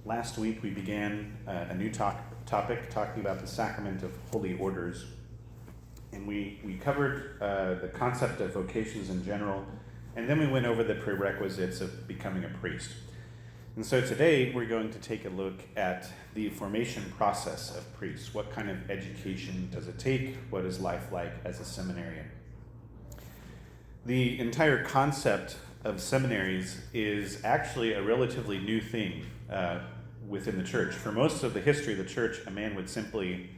Last week we began a new topic talking about the sacrament of holy orders. And we covered the concept of vocations in general, and then we went over the prerequisites of becoming a priest. And so today we're going to take a look at the formation process of priests. What kind of education does it take? What is life like as a seminarian? The entire concept of seminaries is actually a relatively new thing within the church. For most of the history of the church, a man would simply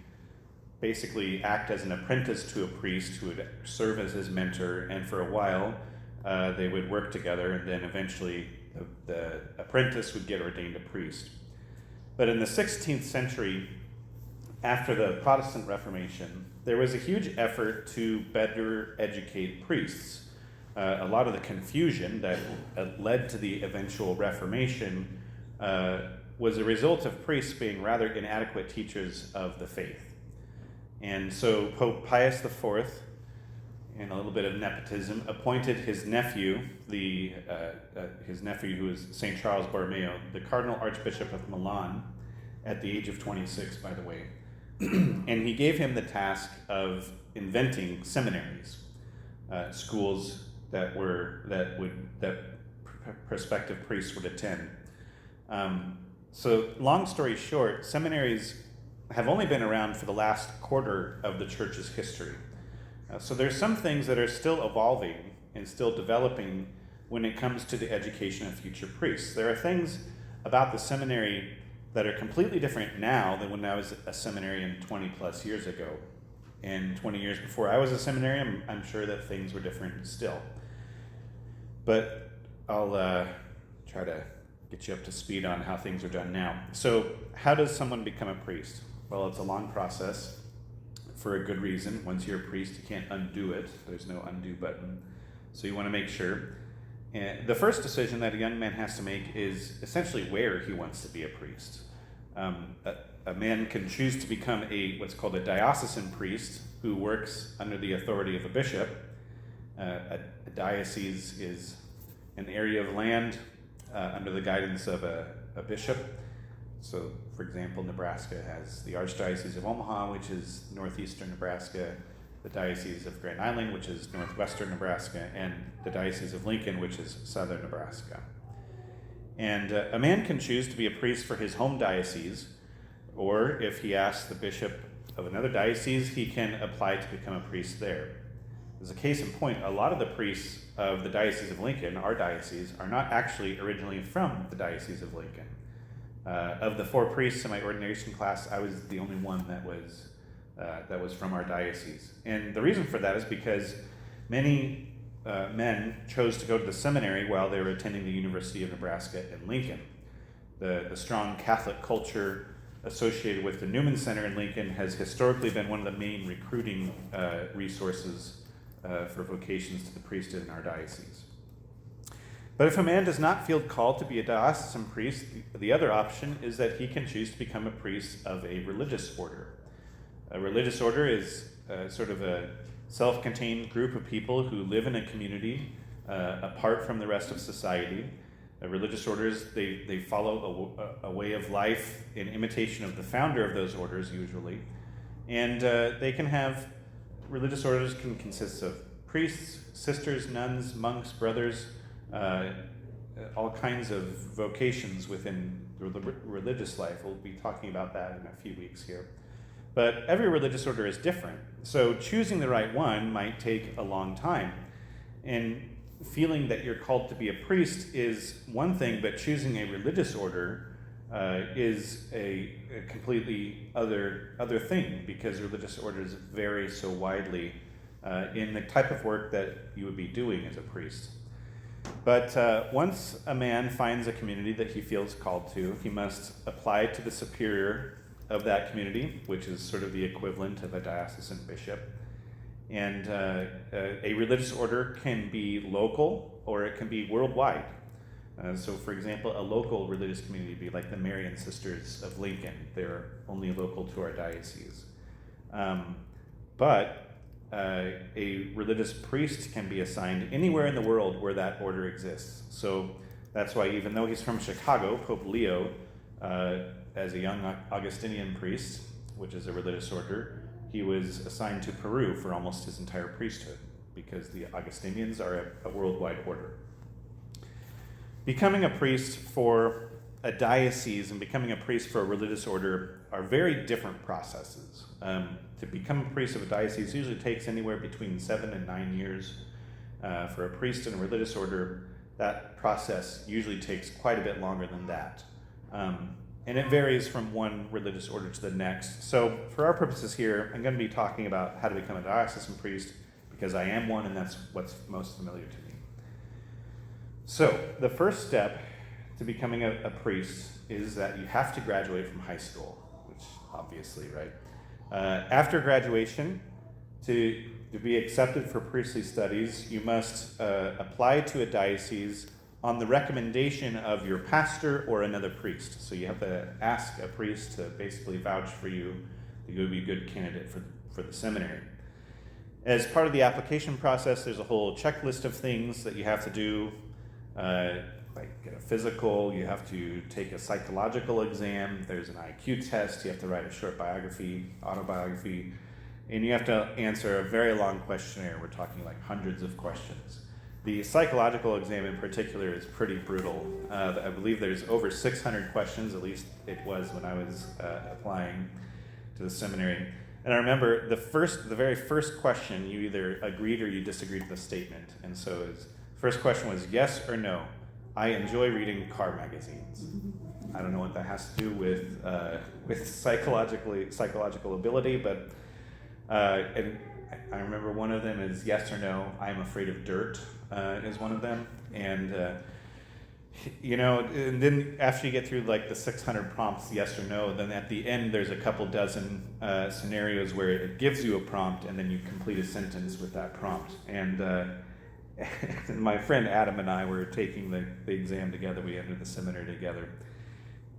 basically act as an apprentice to a priest who would serve as his mentor, and for a while they would work together, and then eventually the apprentice would get ordained a priest. But in the 16th century, after the Protestant Reformation, there was a huge effort to better educate priests. A lot of the confusion that led to the eventual Reformation was a result of priests being rather inadequate teachers of the faith. And so Pope Pius IV, and a little bit of nepotism, appointed his nephew who was St. Charles Borromeo, the Cardinal Archbishop of Milan, at the age of 26, by the way. And he gave him the task of inventing seminaries, schools that prospective priests would attend. So long story short, seminaries have only been around for the last quarter of the church's history. So there's some things that are still evolving and still developing when it comes to the education of future priests. There are things about the seminary that are completely different now than when I was a seminarian 20 plus years ago. And 20 years before I was a seminarian, I'm sure that things were different still. But I'll try to get you up to speed on how things are done now. So how does someone become a priest? Well, it's a long process for a good reason. Once you're a priest, you can't undo it. There's no undo button. So you want to make sure. And the first decision that a young man has to make is essentially where he wants to be a priest. A man can choose to become what's called a diocesan priest who works under the authority of a bishop. A diocese is an area of land under the guidance of a bishop. So, for example, Nebraska has the Archdiocese of Omaha, which is northeastern Nebraska, the Diocese of Grand Island, which is northwestern Nebraska, and the Diocese of Lincoln, which is southern Nebraska. And a man can choose to be a priest for his home diocese, or if he asks the bishop of another diocese, he can apply to become a priest there. As a case in point, a lot of the priests of the Diocese of Lincoln, our diocese, are not actually originally from the Diocese of Lincoln. Of the 4 priests in my ordination class, I was the only one that was from our diocese. And the reason for that is because many men chose to go to the seminary while they were attending the University of Nebraska in Lincoln. The strong Catholic culture associated with the Newman Center in Lincoln has historically been one of the main recruiting resources for vocations to the priesthood in our diocese. But if a man does not feel called to be a diocesan priest, the other option is that he can choose to become a priest of a religious order. A religious order is sort of a self-contained group of people who live in a community apart from the rest of society. Religious orders, they follow a way of life in imitation of the founder of those orders usually. And religious orders can consist of priests, sisters, nuns, monks, brothers, all kinds of vocations within the religious life. We'll be talking about that in a few weeks here. But every religious order is different. So choosing the right one might take a long time. And feeling that you're called to be a priest is one thing, but choosing a religious order is a completely other thing, because religious orders vary so widely in the type of work that you would be doing as a priest. But once a man finds a community that he feels called to, he must apply to the superior of that community, which is sort of the equivalent of a diocesan bishop. And a religious order can be local or it can be worldwide. So, for example, a local religious community would be like the Marian Sisters of Lincoln. They're only local to our diocese. But a religious priest can be assigned anywhere in the world where that order exists. So that's why, even though he's from Chicago, Pope Leo As a young Augustinian priest, which is a religious order, he was assigned to Peru for almost his entire priesthood, because the Augustinians are a worldwide order. Becoming a priest for a diocese and becoming a priest for a religious order are very different processes. To become a priest of a diocese usually takes anywhere between 7 and 9 years. For a priest in a religious order, that process usually takes quite a bit longer than that. And it varies from one religious order to the next. So for our purposes here, I'm going to be talking about how to become a diocesan priest, because I am one and that's what's most familiar to me. So the first step to becoming a priest is that you have to graduate from high school, which obviously, right? After graduation, to be accepted for priestly studies, you must apply to a diocese on the recommendation of your pastor or another priest. So you have to ask a priest to basically vouch for you that you would be a good candidate for the seminary. As part of the application process, there's a whole checklist of things that you have to do, like get a physical, you have to take a psychological exam, there's an IQ test, you have to write a short autobiography, and you have to answer a very long questionnaire. We're talking like hundreds of questions. The psychological exam in particular is pretty brutal. I believe there's over 600 questions, at least it was when I was applying to the seminary. And I remember the very first question, you either agreed or you disagreed with the statement. And so the first question was yes or no. I enjoy reading car magazines. I don't know what that has to do with psychological ability, but and I remember one of them is yes or no. I am afraid of dirt is one of them, and and then after you get through like the 600 prompts, yes or no, then at the end there's a couple dozen scenarios where it gives you a prompt, and then you complete a sentence with that prompt. And my friend Adam and I were taking the exam together. We entered the seminary together,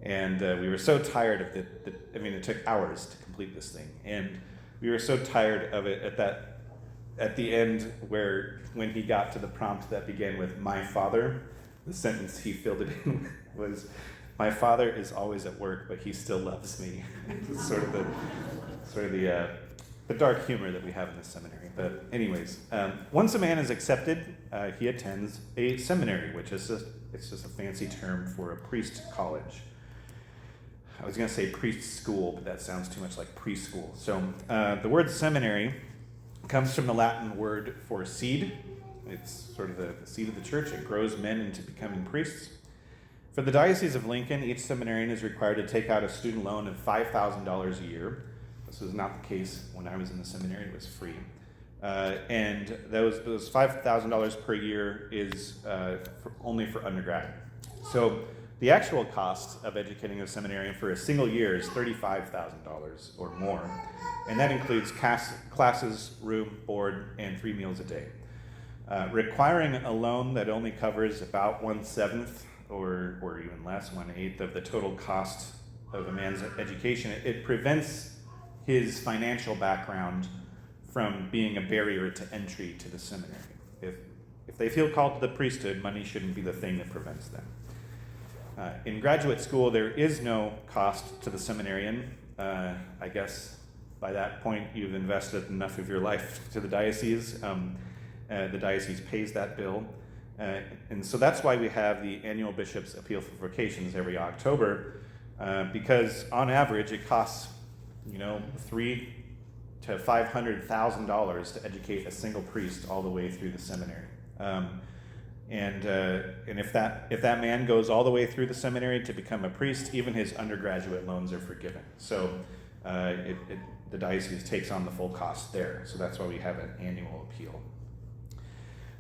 and we were so tired of it. It took hours to complete this thing, and we were so tired of it at the end when he got to the prompt that began with "my father," the sentence he filled it in with was, "My father is always at work, but he still loves me." It's sort of the dark humor that we have in the seminary. But anyways, once a man is accepted, he attends a seminary, which is just a fancy term for a priest college. I was going to say priest school, but that sounds too much like preschool. So the word seminary comes from the Latin word for seed. It's sort of the seed of the church. It grows men into becoming priests. For the Diocese of Lincoln, each seminarian is required to take out a student loan of $5,000 a year. This was not the case when I was in the seminary. It was free. And those $5,000 per year is only for undergrad. So the actual cost of educating a seminarian for a single year is $35,000 or more, and that includes classes, room, board, and 3 meals a day. Requiring a loan that only covers about 1/7 or even less, 1/8 of the total cost of a man's education, it prevents his financial background from being a barrier to entry to the seminary. If they feel called to the priesthood, money shouldn't be the thing that prevents them. In graduate school, there is no cost to the seminarian. I guess by that point, you've invested enough of your life to the diocese. The diocese pays that bill. And so that's why we have the annual Bishop's Appeal for Vocations every October, because on average, it costs $300,000 to $500,000 to educate a single priest all the way through the seminary. And if that man goes all the way through the seminary to become a priest, even his undergraduate loans are forgiven. So the diocese takes on the full cost there. So that's why we have an annual appeal.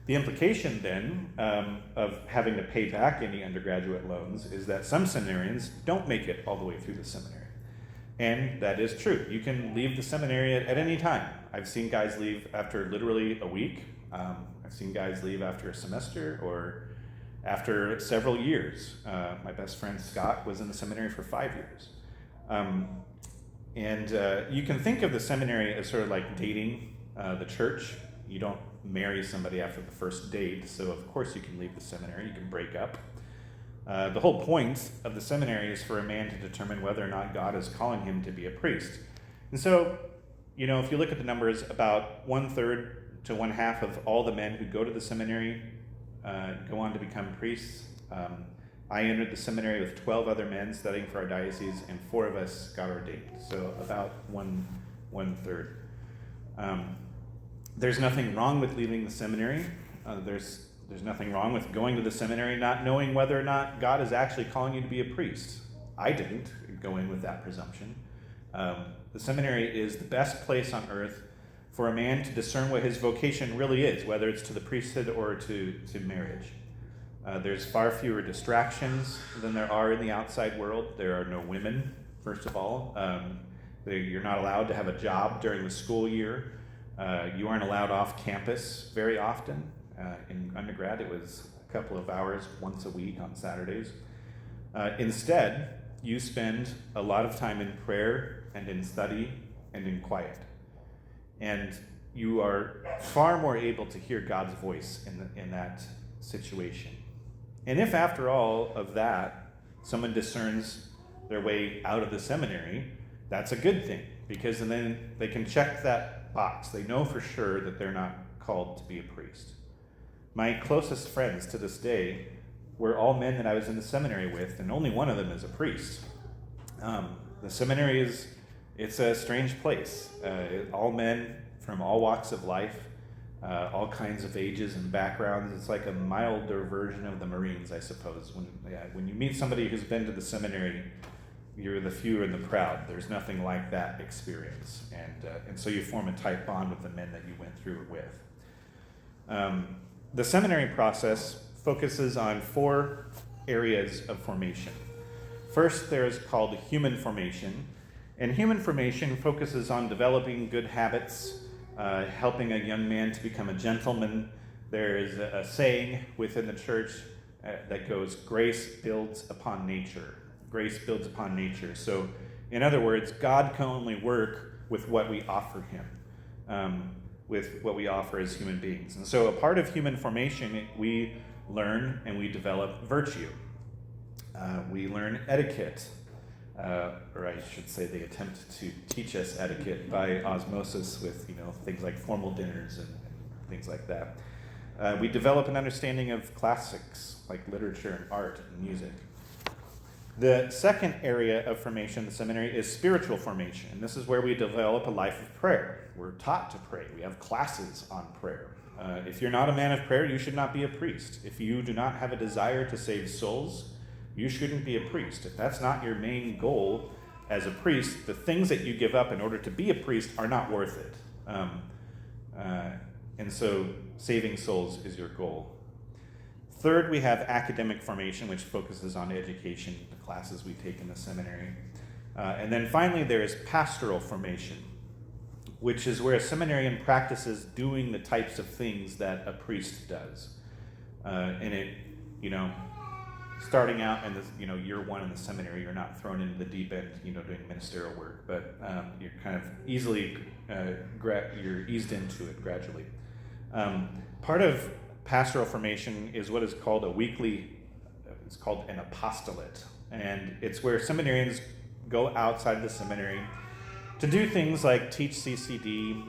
The implication then of having to pay back any undergraduate loans is that some seminarians don't make it all the way through the seminary. And that is true. You can leave the seminary at any time. I've seen guys leave after literally a week. I've seen guys leave after a semester or after several years. My best friend Scott was in the seminary for 5 years. And you can think of the seminary as sort of like dating the church. You don't marry somebody after the first date, so of course you can leave the seminary, you can break up. The whole point of the seminary is for a man to determine whether or not God is calling him to be a priest. And so, if you look at the numbers, about 1/3 to 1/2 of all the men who go to the seminary go on to become priests. I entered the seminary with 12 other men studying for our diocese, and 4 of us got ordained. So about 1/3. There's nothing wrong with leaving the seminary. There's nothing wrong with going to the seminary not knowing whether or not God is actually calling you to be a priest. I didn't go in with that presumption. The seminary is the best place on earth for a man to discern what his vocation really is, whether it's to the priesthood or to marriage. There's far fewer distractions than there are in the outside world. There are no women, first of all. You're not allowed to have a job during the school year. You aren't allowed off campus very often. In undergrad, it was a couple of hours once a week on Saturdays. Instead, you spend a lot of time in prayer and in study and in quiet. And you are far more able to hear God's voice in that situation. And if after all of that, someone discerns their way out of the seminary, that's a good thing, because then they can check that box. They know for sure that they're not called to be a priest. My closest friends to this day were all men that I was in the seminary with, and only one of them is a priest. The seminary it's a strange place. All men from all walks of life, all kinds of ages and backgrounds. It's like a milder version of the Marines, I suppose. When you meet somebody who's been to the seminary, you're the few and the proud. There's nothing like that experience. And so you form a tight bond with the men that you went through it with. The seminary process focuses on 4 areas of formation. First, there is called human formation. And human formation focuses on developing good habits, helping a young man to become a gentleman. There is a saying within the church that goes, grace builds upon nature. Grace builds upon nature. So, in other words, God can only work with what we offer him, with what we offer as human beings. And so a part of human formation, we learn and we develop virtue. We learn etiquette. Or I should say they attempt to teach us etiquette by osmosis with, things like formal dinners and things like that. We develop an understanding of classics like literature and art and music. The second area of formation in the seminary is spiritual formation. And this is where we develop a life of prayer. We're taught to pray. We have classes on prayer. If you're not a man of prayer, you should not be a priest. If you do not have a desire to save souls, you shouldn't be a priest. If that's not your main goal as a priest, the things that you give up in order to be a priest are not worth it. And so saving souls is your goal. Third, we have academic formation, which focuses on education, the classes we take in the seminary. And then finally, there is pastoral formation, which is where a seminarian practices doing the types of things that a priest does. And it, starting out in the year 1 in the seminary, you're not thrown into the deep end, doing ministerial work, but you're kind of you're eased into it gradually. Part of pastoral formation is what is called it's called an apostolate, and it's where seminarians go outside the seminary to do things like teach CCD,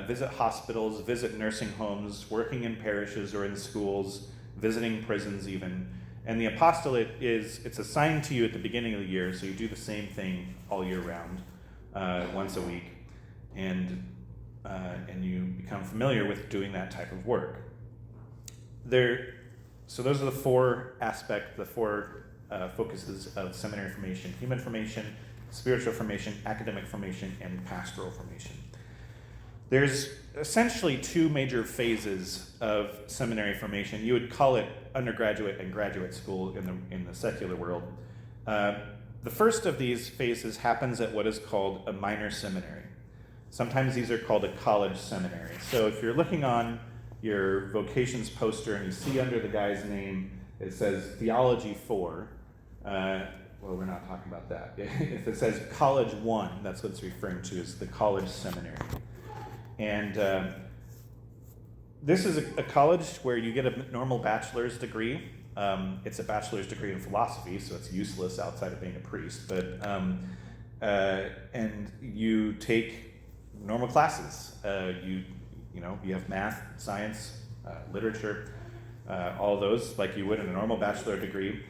visit hospitals, visit nursing homes, working in parishes or in schools, visiting prisons even. And the apostolate it's assigned to you at the beginning of the year, so you do the same thing all year round, once a week, and you become familiar with doing that type of work. So those are the 4 focuses of seminary formation: human formation, spiritual formation, academic formation, and pastoral formation. There's essentially 2 major phases of seminary formation. You would call it undergraduate and graduate school in the secular world. The first of these phases happens at what is called a minor seminary. Sometimes these are called a college seminary. So if you're looking on your vocations poster and you see under the guy's name, it says Theology 4. Well, we're not talking about that. If it says College 1, that's what it's referring to as the college seminary. And this is a college where you get a normal bachelor's degree, It's a bachelor's degree in philosophy, so it's useless outside of being a priest. But and you take normal classes. You have math, science, literature, all those like you would in a normal bachelor degree.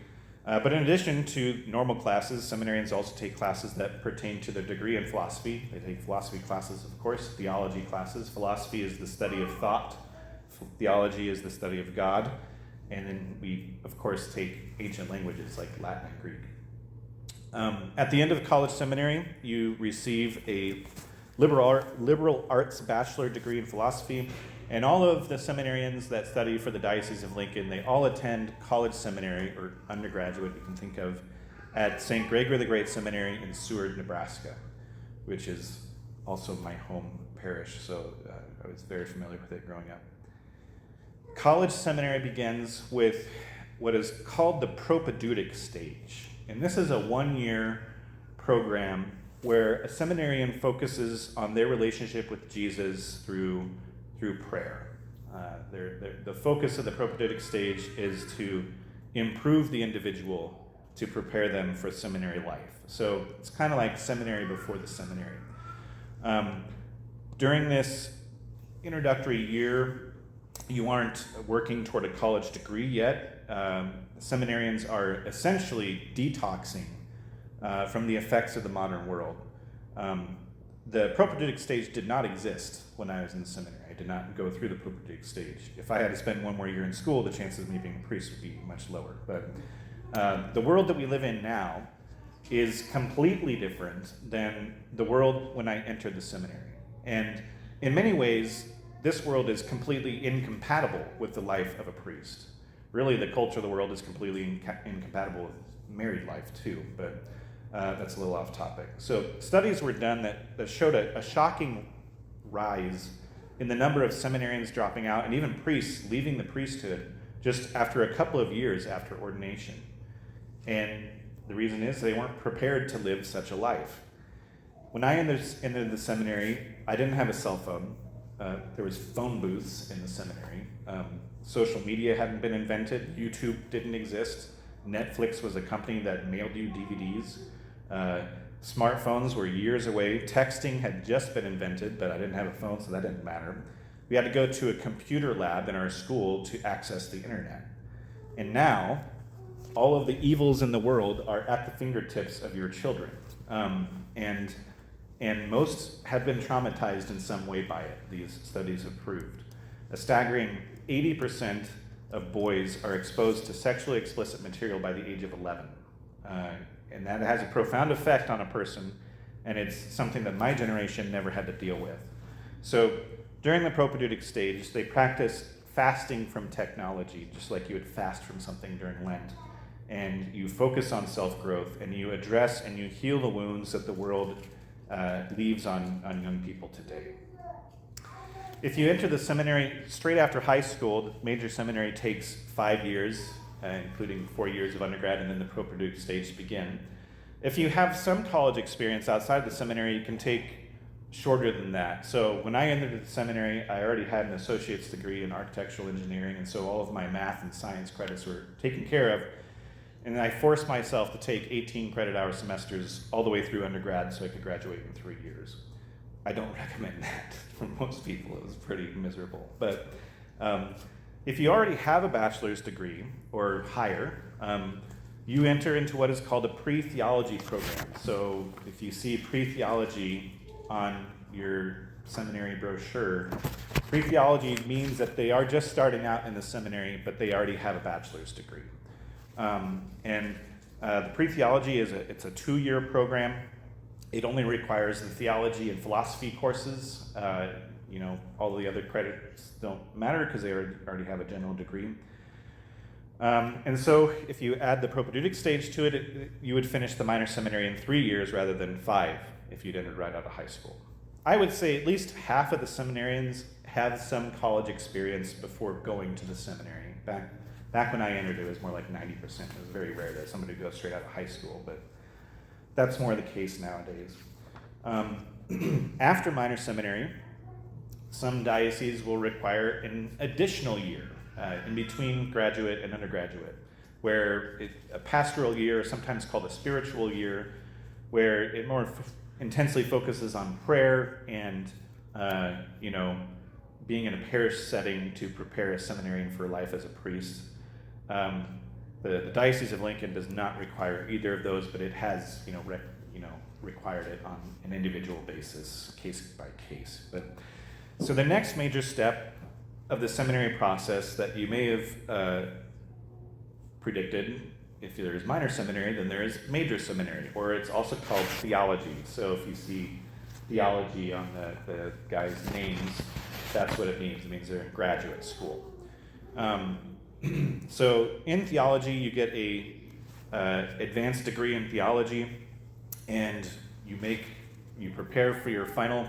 But in addition to normal classes, seminarians also take classes that pertain to their degree in philosophy. They take philosophy classes, of course, theology classes. Philosophy is the study of thought. Theology is the study of God. And then we, of course, take ancient languages like Latin and Greek. At the end of college seminary, you receive a liberal arts bachelor degree in philosophy. And all of the seminarians that study for the Diocese of Lincoln, they all attend college seminary, or undergraduate, you can think of, at St. Gregory the Great Seminary in Seward, Nebraska, which is also my home parish, so I was very familiar with it growing up. College seminary begins with what is called the propedeutic stage. And this is a one-year program where a seminarian focuses on their relationship with Jesus through prayer. The focus of the propedeutic stage is to improve the individual to prepare them for seminary life. So it's kind of like seminary before the seminary. During this introductory year, you aren't working toward a college degree yet. Seminarians are essentially detoxing from the effects of the modern world. The propedeutic stage did not exist when I was in the seminary. I did not go through the propedeutic stage. If I had to spend one more year in school, the chances of me being a priest would be much lower. But the world that we live in now is completely different than the world when I entered the seminary. And in many ways, this world is completely incompatible with the life of a priest. Really, the culture of the world is completely incompatible with married life too, but that's a little off topic. So studies were done that showed a shocking rise in the number of seminarians dropping out and even priests leaving the priesthood just after a couple of years after ordination. And the reason is they weren't prepared to live such a life. When I entered the seminary, I didn't have a cell phone. There was phone booths in the seminary. Social media hadn't been invented. YouTube didn't exist. Netflix was a company that mailed you DVDs. Smartphones were years away. Texting had just been invented, but I didn't have a phone, so that didn't matter. We had to go to a computer lab in our school to access the internet. And now, all of the evils in the world are at the fingertips of your children. And most have been traumatized in some way by it, these studies have proved. A staggering 80% of boys are exposed to sexually explicit material by the age of 11. And that has a profound effect on a person, and it's something that my generation never had to deal with. So during the propedeutic stage, they practice fasting from technology, just like you would fast from something during Lent. And you focus on self-growth, and you address and you heal the wounds that the world leaves on young people today. If you enter the seminary straight after high school, the major seminary takes 5 years, including 4 years of undergrad, and then the propedeutic stage to begin. If you have some college experience outside the seminary, you can take shorter than that. So when I entered the seminary, I already had an associate's degree in architectural engineering, and so all of my math and science credits were taken care of. And I forced myself to take 18 credit hour semesters all the way through undergrad so I could graduate in 3 years. I don't recommend that for most people. It was pretty miserable. But if you already have a bachelor's degree or higher, you enter into what is called a pre-theology program. So if you see pre-theology on your seminary brochure, pre-theology means that they are just starting out in the seminary, but they already have a bachelor's degree. The pre-theology it's a 2-year program. It only requires the theology and philosophy courses. All the other credits don't matter because they already have a general degree. And so if you add the propedeutic stage to it, you would finish the minor seminary in 3 years rather than 5 if you'd entered right out of high school. I would say at least half of the seminarians have some college experience before going to the seminary. Back when I entered, it was more like 90%. It was very rare that somebody would go straight out of high school, but that's more the case nowadays. After minor seminary, some dioceses will require an additional year in between graduate and undergraduate. a pastoral year, sometimes called a spiritual year, where it more intensely focuses on prayer and, being in a parish setting to prepare a seminarian for life as a priest. The Diocese of Lincoln does not require either of those, but it has, required it on an individual basis, case by case. So the next major step of the seminary process that you may have predicted, if there is minor seminary, then there is major seminary, or it's also called theology. So if you see theology on the guys' names, that's what it means. It means they're in graduate school. So in theology, you get a advanced degree in theology, and you prepare for your final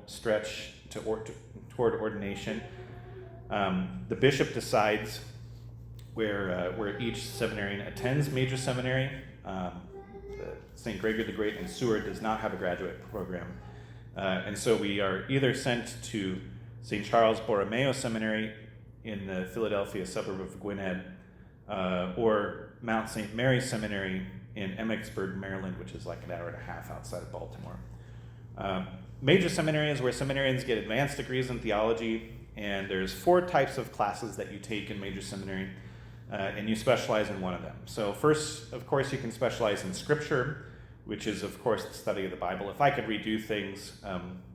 stretch toward ordination. The bishop decides where each seminarian attends major seminary. St. Gregory the Great in Seward does not have a graduate program. And so we are either sent to St. Charles Borromeo Seminary in the Philadelphia suburb of Gwinnett, or Mount St. Mary's Seminary in Emmitsburg, Maryland, which is like an hour and a half outside of Baltimore. Major seminary is where seminarians get advanced degrees in theology, and there's 4 types of classes that you take in major seminary, and you specialize in one of them. So first, of course, you can specialize in Scripture, which is, of course, the study of the Bible. If I could redo things,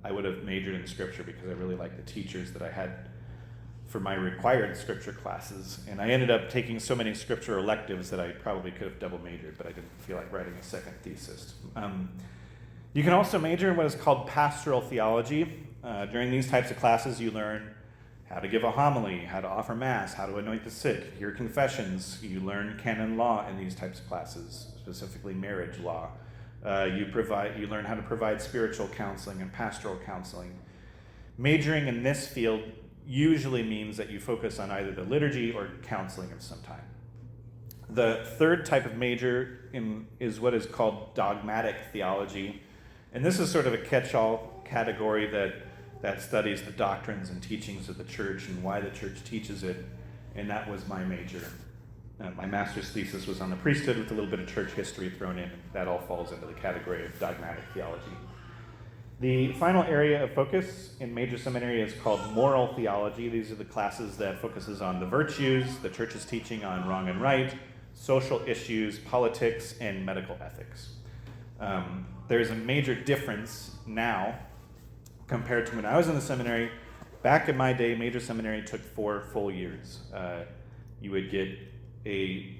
I would have majored in Scripture because I really liked the teachers that I had for my required Scripture classes. And I ended up taking so many Scripture electives that I probably could have double majored, but I didn't feel like writing a second thesis. You can also major in what is called pastoral theology. During these types of classes, you learn how to give a homily, how to offer Mass, how to anoint the sick, hear confessions. You learn canon law in these types of classes, specifically marriage law. You learn how to provide spiritual counseling and pastoral counseling. Majoring in this field usually means that you focus on either the liturgy or counseling of some kind. The third type of major is what is called dogmatic theology. And this is sort of a catch-all category that studies the doctrines and teachings of the church and why the church teaches it. And that was my major. My master's thesis was on the priesthood with a little bit of church history thrown in. That all falls into the category of dogmatic theology. The final area of focus in major seminary is called moral theology. These are the classes that focuses on the virtues, the church's teaching on wrong and right, social issues, politics, and medical ethics. There's a major difference now compared to when I was in the seminary. Back in my day, major seminary took 4 full years. You would get a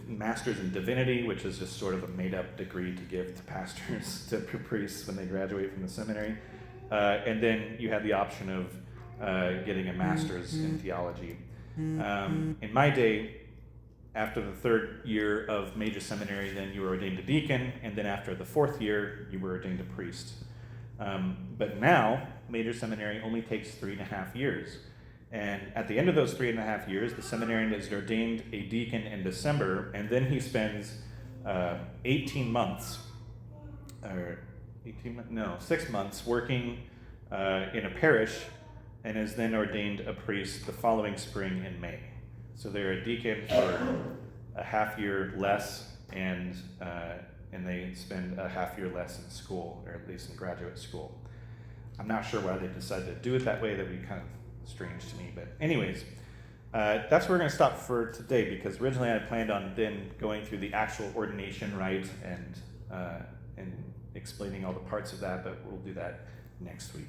master's in divinity, which is just sort of a made-up degree to give to pastors, to priests when they graduate from the seminary. And then you had the option of getting a master's in theology. In my day, after the 3rd year of major seminary, then you were ordained a deacon, and then after the 4th year, you were ordained a priest. But now, major seminary only takes 3.5 years. And at the end of those 3.5 years, the seminarian is ordained a deacon in December, and then he spends 6 months working in a parish, and is then ordained a priest the following spring in May. So they're a deacon for a half year less, and they spend a half year less in school, or at least in graduate school. I'm not sure why they decided to do it that way. That would be kind of strange to me, but anyways, that's where we're going to stop for today, because originally I planned on then going through the actual ordination rite and explaining all the parts of that, but we'll do that next week.